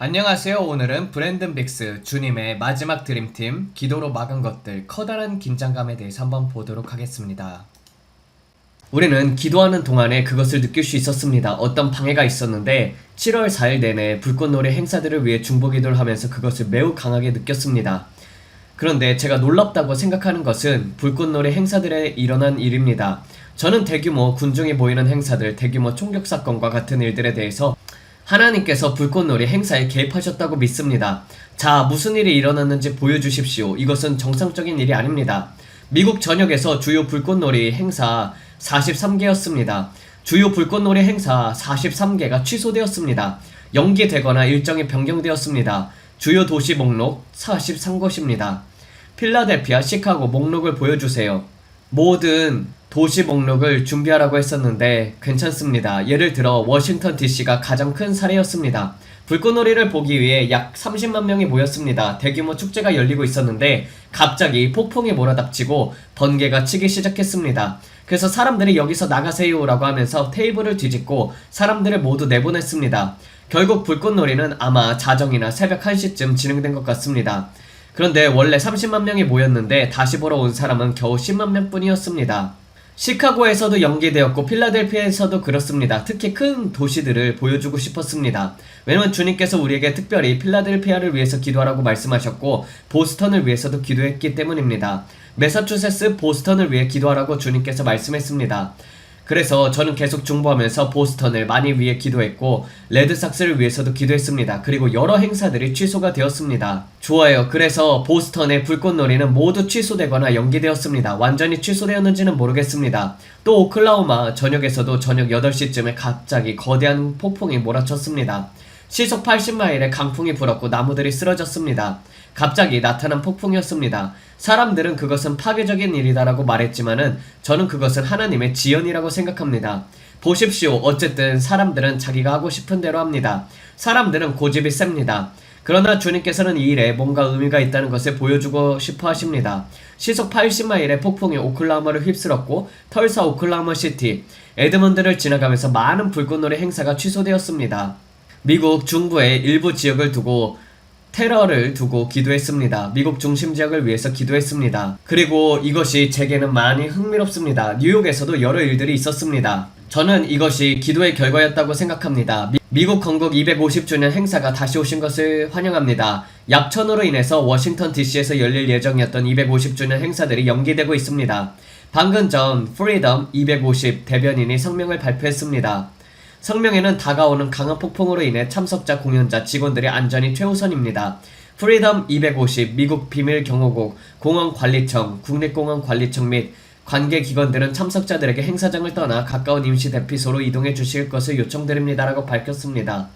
안녕하세요. 오늘은 브랜든 빅스 주님의 마지막 드림팀 기도로 막은 것들 커다란 긴장감에 대해서 한번 보도록 하겠습니다. 우리는 기도하는 동안에 그것을 느낄 수 있었습니다. 어떤 방해가 있었는데 7월 4일 내내 불꽃놀이 행사들을 위해 중보기도를 하면서 그것을 매우 강하게 느꼈습니다. 그런데 제가 놀랍다고 생각하는 것은 불꽃놀이 행사들에 일어난 일입니다. 저는 대규모 군중이 모이는 행사들, 대규모 총격사건과 같은 일들에 대해서 하나님께서 불꽃놀이 행사에 개입하셨다고 믿습니다. 자, 무슨 일이 일어났는지 보여주십시오. 이것은 정상적인 일이 아닙니다. 미국 전역에서 주요 불꽃놀이 행사 43개였습니다. 주요 불꽃놀이 행사 43개가 취소되었습니다. 연기되거나 일정이 변경되었습니다. 주요 도시 목록 43곳입니다. 필라델피아, 시카고 목록을 보여주세요. 모든 도시 목록을 준비하라고 했었는데 괜찮습니다. 예를 들어 워싱턴 DC가 가장 큰 사례였습니다. 불꽃놀이를 보기 위해 약 30만 명이 모였습니다. 대규모 축제가 열리고 있었는데 갑자기 폭풍이 몰아닥치고 번개가 치기 시작했습니다. 그래서 사람들이 여기서 나가세요 라고 하면서 테이블을 뒤집고 사람들을 모두 내보냈습니다. 결국 불꽃놀이는 아마 자정이나 새벽 1시쯤 진행된 것 같습니다. 그런데 원래 30만 명이 모였는데 다시 보러 온 사람은 겨우 10만 명뿐이었습니다. 시카고에서도 연기되었고 필라델피아에서도 그렇습니다. 특히 큰 도시들을 보여주고 싶었습니다. 왜냐면 주님께서 우리에게 특별히 필라델피아를 위해서 기도하라고 말씀하셨고 보스턴을 위해서도 기도했기 때문입니다. 매사추세츠, 보스턴을 위해 기도하라고 주님께서 말씀했습니다. 그래서 저는 계속 중보하면서 보스턴을 많이 위해 기도했고 레드삭스를 위해서도 기도했습니다. 그리고 여러 행사들이 취소가 되었습니다. 좋아요. 그래서 보스턴의 불꽃놀이는 모두 취소되거나 연기되었습니다. 완전히 취소되었는지는 모르겠습니다. 또 오클라호마 전역에서도 저녁 8시쯤에 갑자기 거대한 폭풍이 몰아쳤습니다. 시속 80마일의 강풍이 불었고 나무들이 쓰러졌습니다. 갑자기 나타난 폭풍이었습니다. 사람들은 그것은 파괴적인 일이다라고 말했지만은 저는 그것은 하나님의 지연이라고 생각합니다. 보십시오. 어쨌든 사람들은 자기가 하고 싶은 대로 합니다. 사람들은 고집이 셉니다. 그러나 주님께서는 이 일에 뭔가 의미가 있다는 것을 보여주고 싶어 하십니다. 시속 80마일의 폭풍이 오클라호마를 휩쓸었고 털사 오클라호마 시티, 에드먼드를 지나가면서 많은 불꽃놀이 행사가 취소되었습니다. 미국 중부의 일부 지역을 두고 테러를 두고 기도했습니다. 미국 중심 지역을 위해서 기도했습니다. 그리고 이것이 제게는 많이 흥미롭습니다. 뉴욕에서도 여러 일들이 있었습니다. 저는 이것이 기도의 결과였다고 생각합니다. 미국 건국 250주년 행사가 다시 오신 것을 환영합니다. 약천으로 인해서 워싱턴 DC에서 열릴 예정이었던 250주년 행사들이 연기되고 있습니다. 방금 전 프리덤 250 대변인이 성명을 발표했습니다. 성명에는 다가오는 강한 폭풍으로 인해 참석자, 공연자, 직원들의 안전이 최우선입니다. 프리덤 250 미국 비밀경호국, 공원관리청, 국립공원관리청 및 관계기관들은 참석자들에게 행사장을 떠나 가까운 임시 대피소로 이동해 주실 것을 요청드립니다라고 밝혔습니다.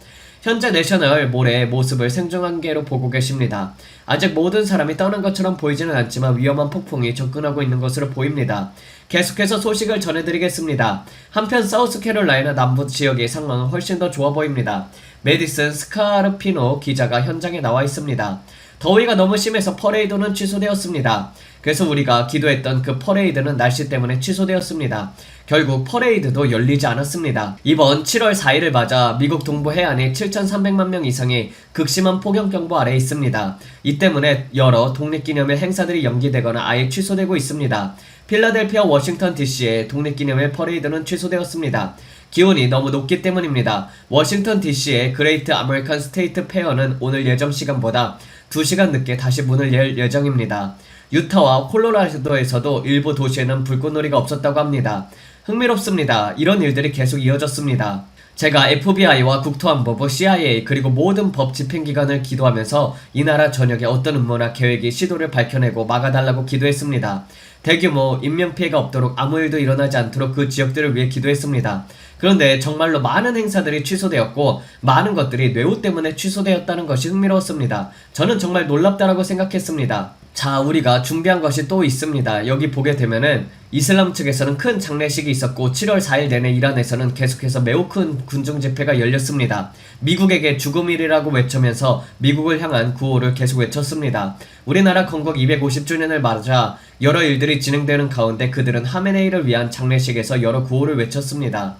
현재 내셔널 몰의 모습을 생중계로 보고 계십니다. 아직 모든 사람이 떠난 것처럼 보이지는 않지만 위험한 폭풍이 접근하고 있는 것으로 보입니다. 계속해서 소식을 전해드리겠습니다. 한편 사우스캐롤라이나 남부 지역의 상황은 훨씬 더 좋아 보입니다. 메디슨 스카르피노 기자가 현장에 나와 있습니다. 더위가 너무 심해서 퍼레이드는 취소되었습니다. 그래서 우리가 기도했던 그 퍼레이드는 날씨 때문에 취소되었습니다. 결국 퍼레이드도 열리지 않았습니다. 이번 7월 4일을 맞아 미국 동부 해안이 7,300만 명 이상이 극심한 폭염경보 아래에 있습니다. 이 때문에 여러 독립기념일 행사들이 연기되거나 아예 취소되고 있습니다. 필라델피아, 워싱턴 DC의 독립기념일 퍼레이드는 취소되었습니다. 기온이 너무 높기 때문입니다. 워싱턴 DC의 그레이트 아메리칸 스테이트 페어는 오늘 예정 시간보다 2시간 늦게 다시 문을 열 예정입니다. 유타와 콜로라도에서도 일부 도시에는 불꽃놀이가 없었다고 합니다. 흥미롭습니다. 이런 일들이 계속 이어졌습니다. 제가 FBI와 국토안보부, CIA 그리고 모든 법 집행기관을 기도하면서 이 나라 전역에 어떤 음모나 계획이 시도를 밝혀내고 막아달라고 기도했습니다. 대규모 인명피해가 없도록 아무 일도 일어나지 않도록 그 지역들을 위해 기도했습니다. 그런데 정말로 많은 행사들이 취소되었고 많은 것들이 뇌우 때문에 취소되었다는 것이 흥미로웠습니다. 저는 정말 놀랍다라고 생각했습니다. 자, 우리가 준비한 것이 또 있습니다. 여기 보게 되면은 이슬람 측에서는 큰 장례식이 있었고 7월 4일 내내 이란에서는 계속해서 매우 큰 군중 집회가 열렸습니다. 미국에게 죽음일이라고 외치면서 미국을 향한 구호를 계속 외쳤습니다. 우리나라 건국 250주년을 맞아 여러 일들이 진행되는 가운데 그들은 하메네이를 위한 장례식에서 여러 구호를 외쳤습니다.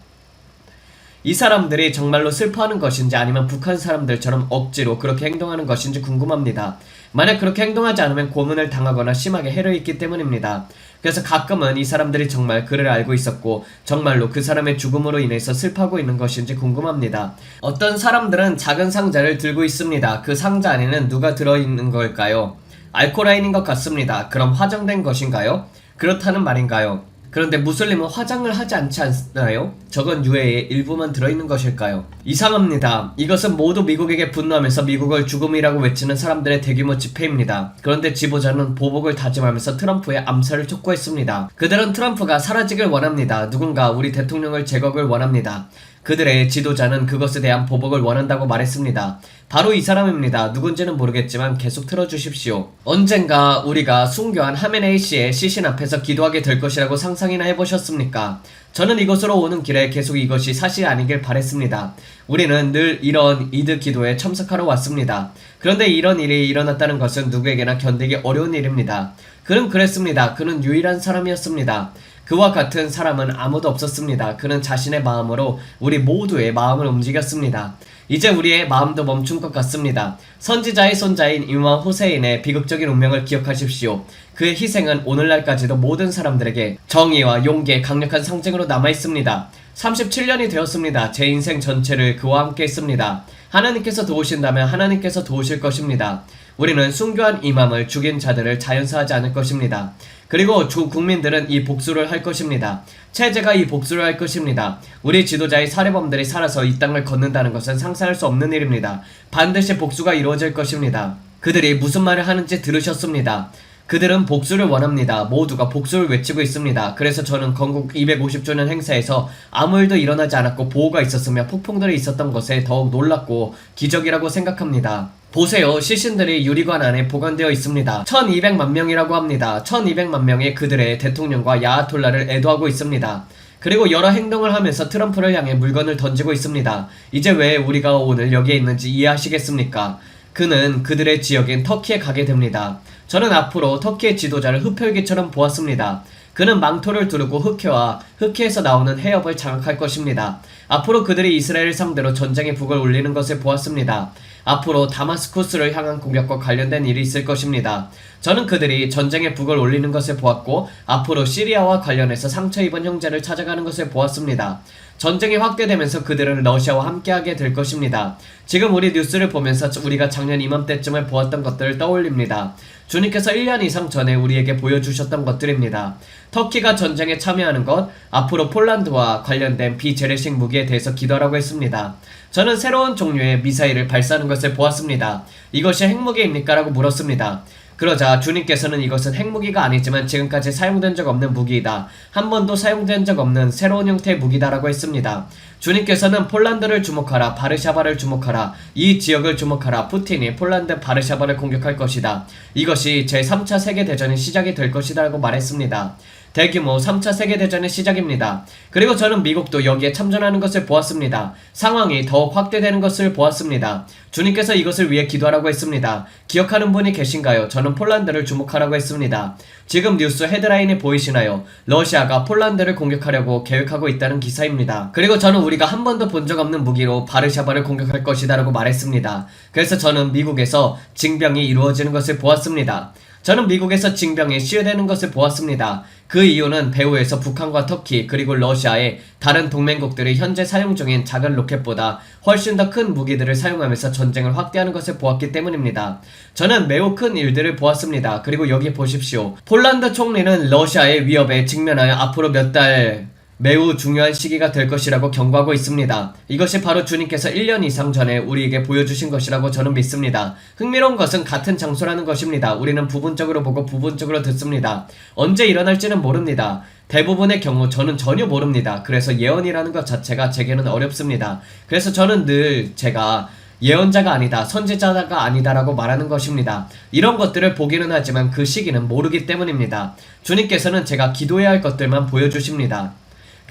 이 사람들이 정말로 슬퍼하는 것인지 아니면 북한 사람들처럼 억지로 그렇게 행동하는 것인지 궁금합니다. 만약 그렇게 행동하지 않으면 고문을 당하거나 심하게 해를 입기 때문입니다. 그래서 가끔은 이 사람들이 정말 그를 알고 있었고 정말로 그 사람의 죽음으로 인해서 슬퍼하고 있는 것인지 궁금합니다. 어떤 사람들은 작은 상자를 들고 있습니다. 그 상자 안에는 누가 들어있는 걸까요? 알코라인인 것 같습니다. 그럼 화장된 것인가요? 그렇다는 말인가요? 그런데 무슬림은 화장을 하지 않지 않나요? 저건 유해의 일부만 들어있는 것일까요? 이상합니다. 이것은 모두 미국에게 분노하면서 미국을 죽음이라고 외치는 사람들의 대규모 집회입니다. 그런데 지도자는 보복을 다짐하면서 트럼프의 암살을 촉구했습니다. 그들은 트럼프가 사라지길 원합니다. 누군가 우리 대통령을 제거를 원합니다. 그들의 지도자는 그것에 대한 보복을 원한다고 말했습니다. 바로 이 사람입니다. 누군지는 모르겠지만 계속 틀어주십시오. 언젠가 우리가 순교한 하메네이 씨의 시신 앞에서 기도하게 될 것이라고 상상이나 해보셨습니까? 저는 이곳으로 오는 길에 계속 이것이 사실이 아니길 바랬습니다. 우리는 늘 이런 이드 기도에 참석하러 왔습니다. 그런데 이런 일이 일어났다는 것은 누구에게나 견디기 어려운 일입니다. 그는 그랬습니다. 그는 유일한 사람이었습니다. 그와 같은 사람은 아무도 없었습니다. 그는 자신의 마음으로 우리 모두의 마음을 움직였습니다. 이제 우리의 마음도 멈춘 것 같습니다. 선지자의 손자인 이맘 후세인의 비극적인 운명을 기억하십시오. 그의 희생은 오늘날까지도 모든 사람들에게 정의와 용기의 강력한 상징으로 남아있습니다. 37년이 되었습니다. 제 인생 전체를 그와 함께 했습니다. 하나님께서 도우신다면 하나님께서 도우실 것입니다. 우리는 순교한 이맘을 죽인 자들을 자연사하지 않을 것입니다. 그리고 국민들은 이 복수를 할 것입니다. 체제가 이 복수를 할 것입니다. 우리 지도자의 살해범들이 살아서 이 땅을 걷는다는 것은 상상할 수 없는 일입니다. 반드시 복수가 이루어질 것입니다. 그들이 무슨 말을 하는지 들으셨습니다. 그들은 복수를 원합니다. 모두가 복수를 외치고 있습니다. 그래서 저는 건국 250주년 행사에서 아무 일도 일어나지 않았고 보호가 있었으며 폭풍들이 있었던 것에 더욱 놀랍고 기적이라고 생각합니다. 보세요. 시신들이 유리관 안에 보관되어 있습니다. 1200만 명이라고 합니다. 1200만 명의 그들의 대통령과 야아톨라를 애도하고 있습니다. 그리고 여러 행동을 하면서 트럼프를 향해 물건을 던지고 있습니다. 이제 왜 우리가 오늘 여기에 있는지 이해하시겠습니까? 그는 그들의 지역인 터키에 가게 됩니다. 저는 앞으로 터키의 지도자를 흡혈귀처럼 보았습니다. 그는 망토를 두르고 흑해에서 나오는 해협을 장악할 것입니다. 앞으로 그들이 이스라엘을 상대로 전쟁의 북을 올리는 것을 보았습니다. 앞으로 다마스쿠스를 향한 공격과 관련된 일이 있을 것입니다. 저는 그들이 전쟁의 북을 올리는 것을 보았고 앞으로 시리아와 관련해서 상처 입은 형제를 찾아가는 것을 보았습니다. 전쟁이 확대되면서 그들은 러시아와 함께하게 될 것입니다. 지금 우리 뉴스를 보면서 우리가 작년 이맘때쯤에 보았던 것들을 떠올립니다. 주님께서 1년 이상 전에 우리에게 보여주셨던 것들입니다. 터키가 전쟁에 참여하는 것, 앞으로 폴란드와 관련된 비재래식 무기에 대해서 기도하라고 했습니다. 저는 새로운 종류의 미사일을 발사하는 것을 보았습니다. 이것이 핵무기입니까? 라고 물었습니다. 그러자 주님께서는 이것은 핵무기가 아니지만 지금까지 사용된 적 없는 무기이다. 한 번도 사용된 적 없는 새로운 형태의 무기다라고 했습니다. 주님께서는 폴란드를 주목하라, 바르샤바를 주목하라, 이 지역을 주목하라, 푸틴이 폴란드 바르샤바를 공격할 것이다. 이것이 제3차 세계대전의 시작이 될 것이다 라고 말했습니다. 대규모 3차 세계대전의 시작입니다. 그리고 저는 미국도 여기에 참전하는 것을 보았습니다. 상황이 더욱 확대되는 것을 보았습니다. 주님께서 이것을 위해 기도하라고 했습니다. 기억하는 분이 계신가요? 저는 폴란드를 주목하라고 했습니다. 지금 뉴스 헤드라인이 보이시나요? 러시아가 폴란드를 공격하려고 계획하고 있다는 기사입니다. 그리고 저는 우리가 한 번도 본 적 없는 무기로 바르샤바를 공격할 것이다 라고 말했습니다. 그래서 저는 미국에서 징병이 이루어지는 것을 보았습니다. 저는 미국에서 징병이 시효되는 것을 보았습니다. 그 이유는 배후에서 북한과 터키 그리고 러시아의 다른 동맹국들이 현재 사용 중인 작은 로켓보다 훨씬 더 큰 무기들을 사용하면서 전쟁을 확대하는 것을 보았기 때문입니다. 저는 매우 큰 일들을 보았습니다. 그리고 여기 보십시오. 폴란드 총리는 러시아의 위협에 직면하여 앞으로 몇 달 매우 중요한 시기가 될 것이라고 경고하고 있습니다. 이것이 바로 주님께서 1년 이상 전에 우리에게 보여주신 것이라고 저는 믿습니다. 흥미로운 것은 같은 장소라는 것입니다. 우리는 부분적으로 보고 부분적으로 듣습니다. 언제 일어날지는 모릅니다. 대부분의 경우 저는 전혀 모릅니다. 그래서 예언이라는 것 자체가 제게는 어렵습니다. 그래서 저는 늘 제가 예언자가 아니다, 선지자가 아니다라고 말하는 것입니다. 이런 것들을 보기는 하지만 그 시기는 모르기 때문입니다. 주님께서는 제가 기도해야 할 것들만 보여주십니다.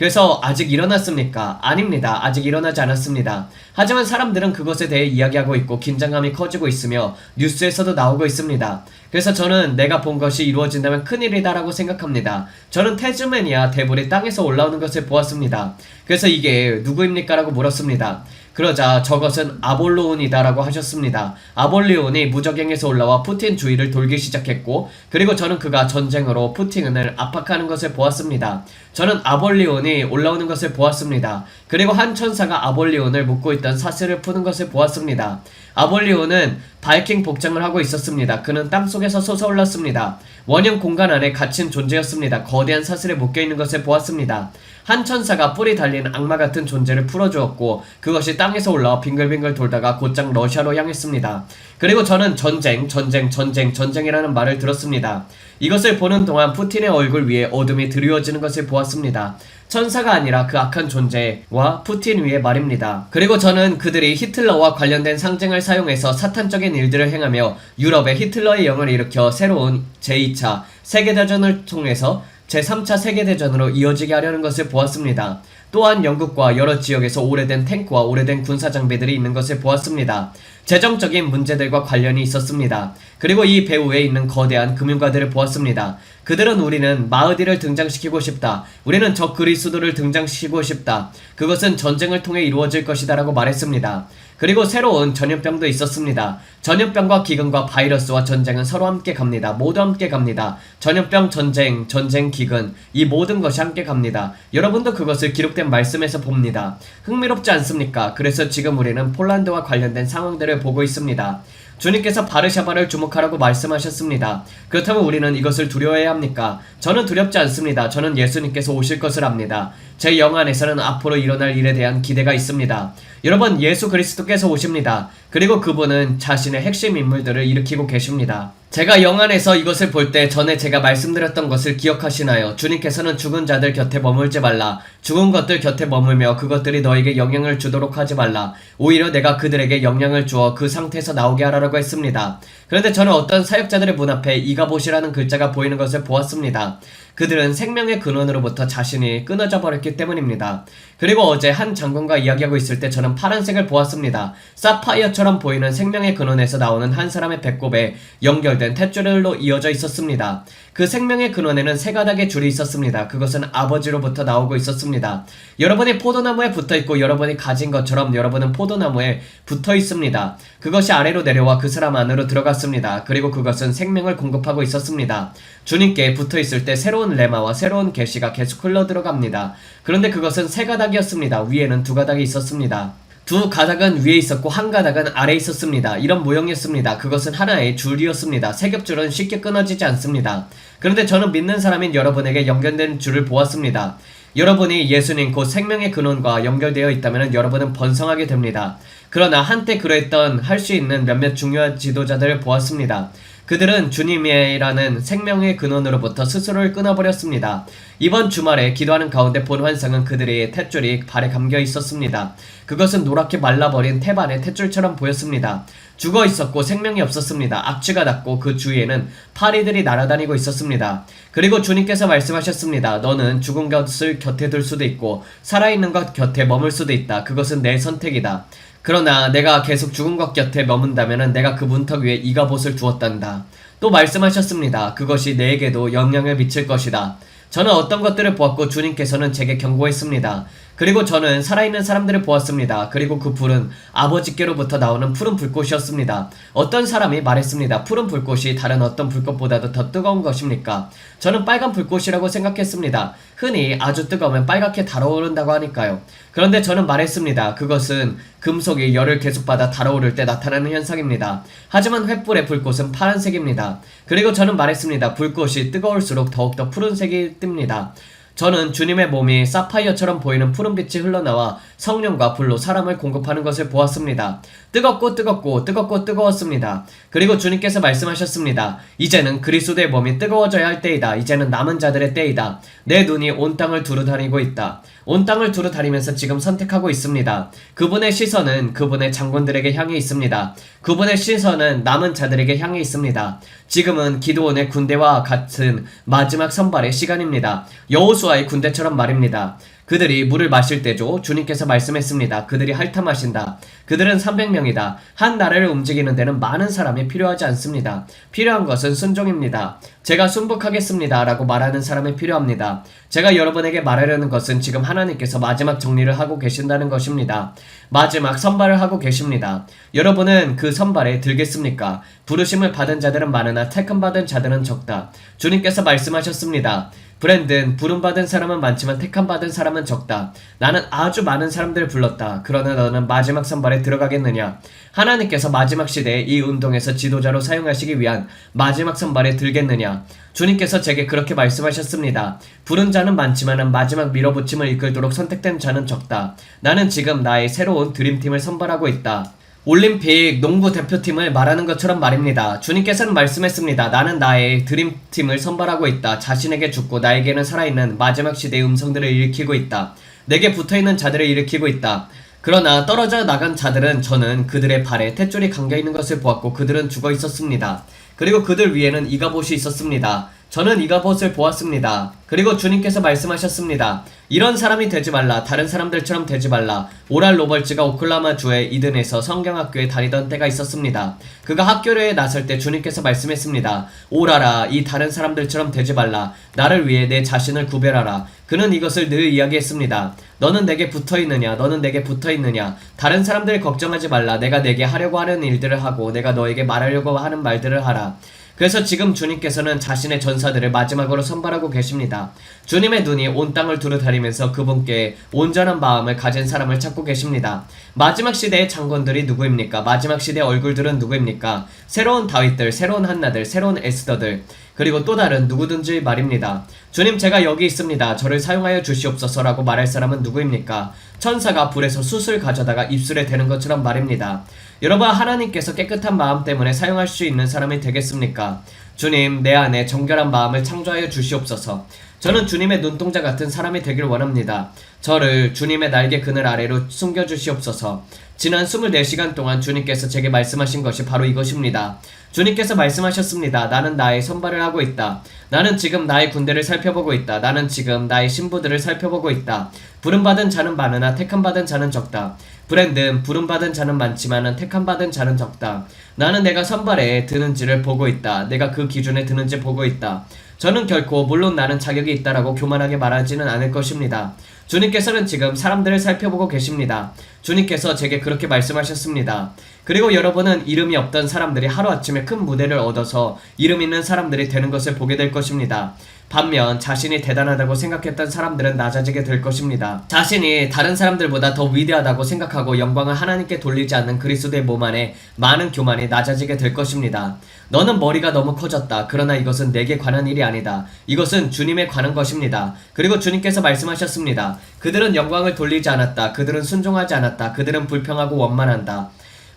그래서 아직 일어났습니까? 아닙니다. 아직 일어나지 않았습니다. 하지만 사람들은 그것에 대해 이야기하고 있고 긴장감이 커지고 있으며 뉴스에서도 나오고 있습니다. 그래서 저는 내가 본 것이 이루어진다면 큰일이다라고 생각합니다. 저는 태즈메니아 대불이 땅에서 올라오는 것을 보았습니다. 그래서 이게 누구입니까? 라고 물었습니다. 그러자 저것은 아볼로온이다 라고 하셨습니다. 아볼리온이 무적행에서 올라와 푸틴 주위를 돌기 시작했고, 그리고 저는 그가 전쟁으로 푸틴을 압박하는 것을 보았습니다. 저는 아볼리온이 올라오는 것을 보았습니다. 그리고 한 천사가 아볼리온을 묶고 있던 사슬을 푸는 것을 보았습니다. 아볼리온은 바이킹 복장을 하고 있었습니다. 그는 땅속에서 솟아올랐습니다. 원형 공간 안에 갇힌 존재였습니다. 거대한 사슬에 묶여있는 것을 보았습니다. 한 천사가 뿔이 달린 악마 같은 존재를 풀어주었고, 그것이 땅에서 올라와 빙글빙글 돌다가 곧장 러시아로 향했습니다. 그리고 저는 전쟁이라는 말을 들었습니다. 이것을 보는 동안 푸틴의 얼굴 위에 어둠이 드리워지는 것을 보았습니다. 천사가 아니라 그 악한 존재와 푸틴 위에 말입니다. 그리고 저는 그들이 히틀러와 관련된 상징을 사용해서 사탄적인 일들을 행하며 유럽에 히틀러의 영을 일으켜 새로운 제2차 세계대전을 통해서 제3차 세계대전으로 이어지게 하려는 것을 보았습니다. 또한 영국과 여러 지역에서 오래된 탱크와 오래된 군사장비들이 있는 것을 보았습니다. 재정적인 문제들과 관련이 있었습니다. 그리고 이 배후에 있는 거대한 금융가들을 보았습니다. 그들은 우리는 마흐디를 등장시키고 싶다. 우리는 적 그리스도를 등장시키고 싶다. 그것은 전쟁을 통해 이루어질 것이다 라고 말했습니다. 그리고 새로운 전염병도 있었습니다. 전염병과 기근과 바이러스와 전쟁은 서로 함께 갑니다. 모두 함께 갑니다. 전염병, 전쟁, 기근, 이 모든 것이 함께 갑니다. 여러분도 그것을 기록된 말씀에서 봅니다. 흥미롭지 않습니까? 그래서 지금 우리는 폴란드와 관련된 상황들을 보고 있습니다. 주님께서 바르샤바를 주목하라고 말씀하셨습니다. 그렇다면 우리는 이것을 두려워해야 합니까? 저는 두렵지 않습니다. 저는 예수님께서 오실 것을 압니다. 제 영 안에서는 앞으로 일어날 일에 대한 기대가 있습니다. 여러분, 예수 그리스도께서 오십니다. 그리고 그분은 자신의 핵심 인물들을 일으키고 계십니다. 제가 영 안에서 이것을 볼 때 전에 제가 말씀드렸던 것을 기억하시나요? 주님께서는 죽은 자들 곁에 머물지 말라. 죽은 것들 곁에 머물며 그것들이 너에게 영향을 주도록 하지 말라. 오히려 내가 그들에게 영향을 주어 그 상태에서 나오게 하라고 했습니다. 그런데 저는 어떤 사역자들의 문 앞에 이가봇이라는 글자가 보이는 것을 보았습니다. 그들은 생명의 근원으로부터 자신이 끊어져 버렸기 때문입니다. 그리고 어제 한 장군과 이야기하고 있을 때 저는 파란색을 보았습니다. 사파이어처럼 보이는 생명의 근원에서 나오는 한 사람의 배꼽에 연결된 탯줄로 이어져 있었습니다. 그 생명의 근원에는 세 가닥의 줄이 있었습니다. 그것은 아버지로부터 나오고 있었습니다. 여러분이 포도나무에 붙어있고 여러분이 가진 것처럼 여러분은 포도나무에 붙어 있습니다. 그것이 아래로 내려와 그 사람 안으로 들어갔습니다. 그리고 그것은 생명을 공급하고 있었습니다. 주님께 붙어있을 때 새로운 레마와 새로운 계시가 계속 흘러 들어갑니다. 그런데 그것은 세 가닥이었습니다. 위에는 두 가닥이 있었습니다. 두 가닥은 위에 있었고 한 가닥은 아래에 있었습니다. 이런 모형이었습니다. 그것은 하나의 줄이었습니다. 세 겹줄은 쉽게 끊어지지 않습니다. 그런데 저는 믿는 사람인 여러분에게 연결된 줄을 보았습니다. 여러분이 예수님 곧 생명의 근원과 연결되어 있다면 여러분은 번성하게 됩니다. 그러나 한때 그러했던 할 수 있는 몇몇 중요한 지도자들을 보았습니다. 그들은 주님이라는 생명의 근원으로부터 스스로를 끊어버렸습니다. 이번 주말에 기도하는 가운데 본 환상은 그들의 탯줄이 발에 감겨 있었습니다. 그것은 노랗게 말라버린 태반의 탯줄처럼 보였습니다. 죽어 있었고 생명이 없었습니다. 악취가 났고 그 주위에는 파리들이 날아다니고 있었습니다. 그리고 주님께서 말씀하셨습니다. 너는 죽은 것을 곁에 둘 수도 있고 살아있는 것 곁에 머물 수도 있다. 그것은 내 선택이다. 그러나 내가 계속 죽은 것 곁에 머문다면 내가 그 문턱 위에 이가봇을 두었단다. 또 말씀하셨습니다. 그것이 내게도 영향을 미칠 것이다. 저는 어떤 것들을 보았고 주님께서는 제게 경고했습니다. 그리고 저는 살아있는 사람들을 보았습니다. 그리고 그 불은 아버지께로부터 나오는 푸른 불꽃이었습니다. 어떤 사람이 말했습니다. 푸른 불꽃이 다른 어떤 불꽃보다도 더 뜨거운 것입니까? 저는 빨간 불꽃이라고 생각했습니다. 흔히 아주 뜨거우면 빨갛게 달아오른다고 하니까요. 그런데 저는 말했습니다. 그것은 금속이 열을 계속 받아 달아오를 때 나타나는 현상입니다. 하지만 횃불의 불꽃은 파란색입니다. 그리고 저는 말했습니다. 불꽃이 뜨거울수록 더욱더 푸른색이 뜹니다. 저는 주님의 몸이 사파이어처럼 보이는 푸른빛이 흘러나와 성령과 불로 사람을 공급하는 것을 보았습니다. 뜨겁습니다. 그리고 주님께서 말씀하셨습니다. 이제는 그리스도의 몸이 뜨거워져야 할 때이다. 이제는 남은 자들의 때이다. 내 눈이 온 땅을 두루 다니고 있다. 온 땅을 두루 다니면서 지금 선택하고 있습니다. 그분의 시선은 그분의 장군들에게 향해 있습니다. 그분의 시선은 남은 자들에게 향해 있습니다. 지금은 기드온의 군대와 같은 마지막 선발의 시간입니다. 여호수아의 군대처럼 말입니다. 그들이 물을 마실 때죠. 주님께서 말씀했습니다. 그들이 핥아 마신다. 그들은 300명이다. 한 나라를 움직이는 데는 많은 사람이 필요하지 않습니다. 필요한 것은 순종입니다. 제가 순복하겠습니다 라고 말하는 사람이 필요합니다. 제가 여러분에게 말하려는 것은 지금 하나님께서 마지막 정리를 하고 계신다는 것입니다. 마지막 선발을 하고 계십니다. 여러분은 그 선발에 들겠습니까? 부르심을 받은 자들은 많으나 택함받은 자들은 적다. 주님께서 말씀하셨습니다. 브랜든, 부름받은 사람은 많지만 택함받은 사람은 적다. 나는 아주 많은 사람들을 불렀다. 그러나 너는 마지막 선발에 들어가겠느냐? 하나님께서 마지막 시대에 이 운동에서 지도자로 사용하시기 위한 마지막 선발에 들겠느냐? 주님께서 제게 그렇게 말씀하셨습니다. 부른 자는 많지만 마지막 밀어붙임을 이끌도록 선택된 자는 적다. 나는 지금 나의 새로운 드림팀을 선발하고 있다. 올림픽 농구 대표팀을 말하는 것처럼 말입니다. 주님께서는 말씀했습니다. 나는 나의 드림팀을 선발하고 있다. 자신에게 죽고 나에게는 살아있는 마지막 시대의 음성들을 일으키고 있다. 내게 붙어있는 자들을 일으키고 있다. 그러나 떨어져 나간 자들은 저는 그들의 발에 탯줄이 감겨있는 것을 보았고 그들은 죽어 있었습니다. 그리고 그들 위에는 이가봇이 있었습니다. 저는 이가봇을 보았습니다. 그리고 주님께서 말씀하셨습니다. 이런 사람이 되지 말라. 다른 사람들처럼 되지 말라. 오랄 로벌츠가 오클라호마주의 이든에서 성경학교에 다니던 때가 있었습니다. 그가 학교에 나설 때 주님께서 말씀했습니다. 오라라. 이 다른 사람들처럼 되지 말라. 나를 위해 내 자신을 구별하라. 그는 이것을 늘 이야기했습니다. 너는 내게 붙어있느냐? 너는 내게 붙어있느냐? 다른 사람들 걱정하지 말라. 내가 내게 하려고 하는 일들을 하고 내가 너에게 말하려고 하는 말들을 하라. 그래서 지금 주님께서는 자신의 전사들을 마지막으로 선발하고 계십니다. 주님의 눈이 온 땅을 두루다니면서 그분께 온전한 마음을 가진 사람을 찾고 계십니다. 마지막 시대의 장군들이 누구입니까? 마지막 시대의 얼굴들은 누구입니까? 새로운 다윗들, 새로운 한나들, 새로운 에스더들, 그리고 또 다른 누구든지 말입니다. 주님, 제가 여기 있습니다. 저를 사용하여 주시옵소서라고 말할 사람은 누구입니까? 천사가 불에서 숯을 가져다가 입술에 대는 것처럼 말입니다. 여러분, 하나님께서 깨끗한 마음 때문에 사용할 수 있는 사람이 되겠습니까? 주님, 내 안에 정결한 마음을 창조하여 주시옵소서. 저는 주님의 눈동자 같은 사람이 되길 원합니다. 저를 주님의 날개 그늘 아래로 숨겨주시옵소서. 지난 24시간 동안 주님께서 제게 말씀하신 것이 바로 이것입니다. 주님께서 말씀하셨습니다. 나는 나의 선발을 하고 있다. 나는 지금 나의 군대를 살펴보고 있다. 나는 지금 나의 신부들을 살펴보고 있다. 부름받은 자는 많으나 택함받은 자는 적다. 브랜든, 부름받은 자는 많지만 택함받은 자는 적다. 나는 내가 선발에 드는지를 보고 있다. 내가 그 기준에 드는지 보고 있다. 저는 결코 물론 나는 자격이 있다라고 교만하게 말하지는 않을 것입니다. 주님께서는 지금 사람들을 살펴보고 계십니다. 주님께서 제게 그렇게 말씀하셨습니다. 그리고 여러분은 이름이 없던 사람들이 하루아침에 큰 무대를 얻어서 이름 있는 사람들이 되는 것을 보게 될 것입니다. 반면 자신이 대단하다고 생각했던 사람들은 낮아지게 될 것입니다. 자신이 다른 사람들보다 더 위대하다고 생각하고 영광을 하나님께 돌리지 않는 그리스도의 몸 안에 많은 교만이 낮아지게 될 것입니다. 너는 머리가 너무 커졌다. 그러나 이것은 내게 관한 일이 아니다. 이것은 주님에 관한 것입니다. 그리고 주님께서 말씀하셨습니다. 그들은 영광을 돌리지 않았다. 그들은 순종하지 않았다. 그들은 불평하고 원만한다.